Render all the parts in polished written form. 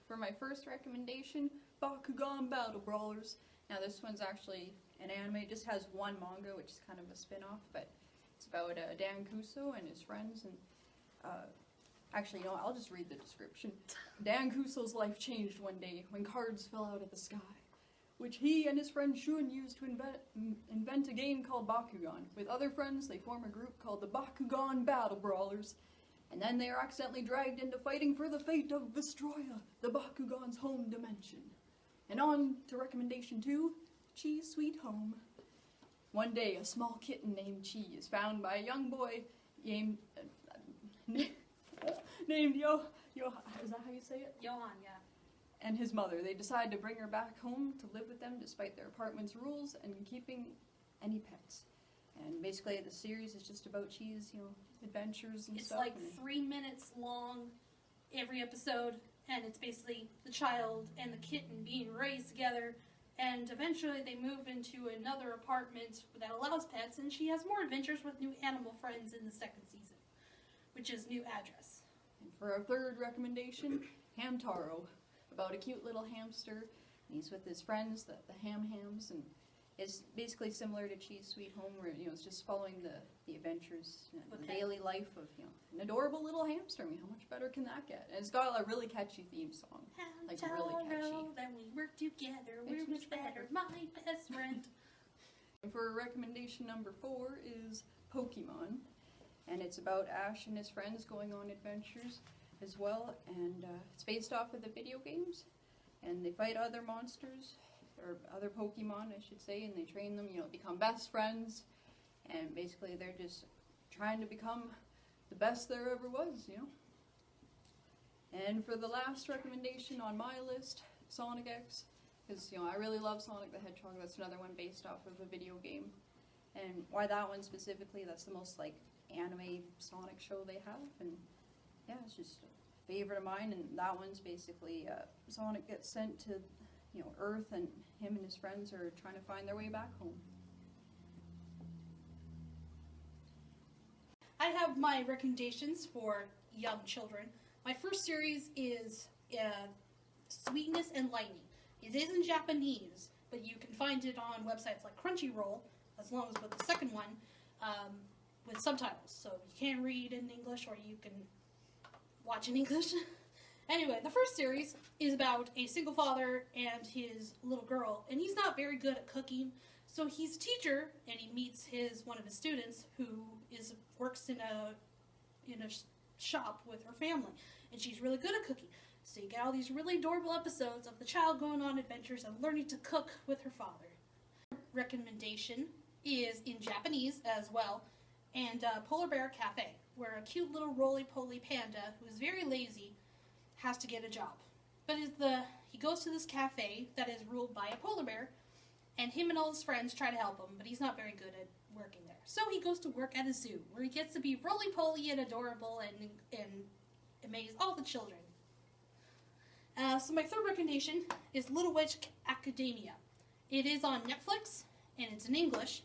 For my first recommendation, Bakugan Battle Brawlers. Now this one's actually an anime. It just has one manga, which is kind of a spin-off, but it's about Dan Kuso and his friends. And actually, you know, I'll just read the description. Dan Kuso's life changed one day when cards fell out of the sky, which he and his friend Shun used to invent a game called Bakugan. With other friends, they form a group called the Bakugan Battle Brawlers, and then they are accidentally dragged into fighting for the fate of Vestroya, the Bakugan's home dimension. And on to recommendation 2, Chi's Sweet Home. One day, a small kitten named Chi is found by a young boy named Yo, is that how you say it? Johan, yeah. And his mother. They decide to bring her back home to live with them despite their apartment's rules and keeping any pets. And basically the series is just about Chi's, you know, adventures and stuff. It's like 3 minutes long every episode, and it's basically the child and the kitten being raised together, and eventually they move into another apartment that allows pets, and she has more adventures with new animal friends in the second season, which is new address. And for our third recommendation, Hamtaro, about a cute little hamster, and he's with his friends, the Hams, and it's basically similar to Chi's Sweet Home, where, you know, it's just following the adventures, you know, the daily life of, you know, an adorable little hamster. I mean, how much better can that get? And it's got a really catchy theme song. Like, really catchy. Then we work together, we're much better, my best friend. And for recommendation number 4 is Pokemon, and it's about Ash and his friends going on adventures as well, and it's based off of the video games, and they fight other monsters, or other Pokemon, I should say, and they train them, you know, become best friends, and basically they're just trying to become the best there ever was, you know. And for the last recommendation on my list, Sonic X, because, you know, I really love Sonic the Hedgehog. That's another one based off of a video game, and why that one specifically, that's the most, like, anime Sonic show they have, and yeah, it's just a favorite of mine. And that one's basically Sonic gets sent to, you know, Earth, and him and his friends are trying to find their way back home. I have my recommendations for young children. My first series is Sweetness and Lightning. It is in Japanese, but you can find it on websites like Crunchyroll, as long as with the second one, with subtitles. So you can read in English or you can watch in English. Anyway, the first series is about a single father and his little girl, and he's not very good at cooking, so he's a teacher, and he meets one of his students who works in a shop with her family, and she's really good at cooking. So you get all these really adorable episodes of the child going on adventures and learning to cook with her father. Recommendation is in Japanese as well, and Polar Bear Cafe, where a cute little roly-poly panda who is very lazy has to get a job. But he goes to this cafe that is ruled by a polar bear, and him and all his friends try to help him, but he's not very good at working there. So he goes to work at a zoo, where he gets to be roly-poly and adorable and amaze all the children. So my third recommendation is Little Witch Academia. It is on Netflix, and it's in English,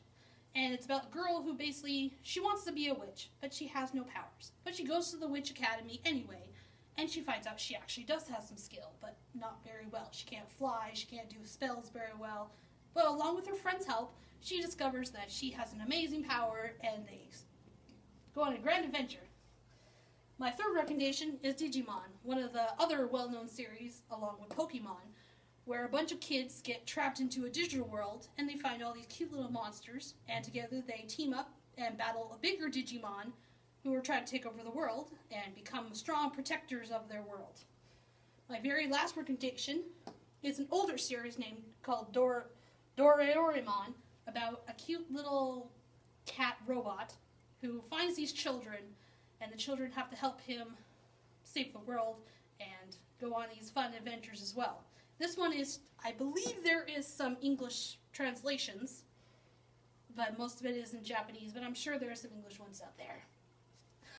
and it's about a girl who basically, she wants to be a witch, but she has no powers. But she goes to the Witch Academy anyway, and she finds out she actually does have some skill, but not very well. She can't fly, she can't do spells very well. But along with her friend's help, she discovers that she has an amazing power, and they go on a grand adventure. My third recommendation is Digimon, one of the other well-known series, along with Pokemon, where a bunch of kids get trapped into a digital world, and they find all these cute little monsters, and together they team up and battle a bigger Digimon who are trying to take over the world and become strong protectors of their world. My very last recommendation is an older series called Doraemon, about a cute little cat robot who finds these children, and the children have to help him save the world and go on these fun adventures as well. This one is, I believe there is some English translations, but most of it is in Japanese, but I'm sure there are some English ones out there.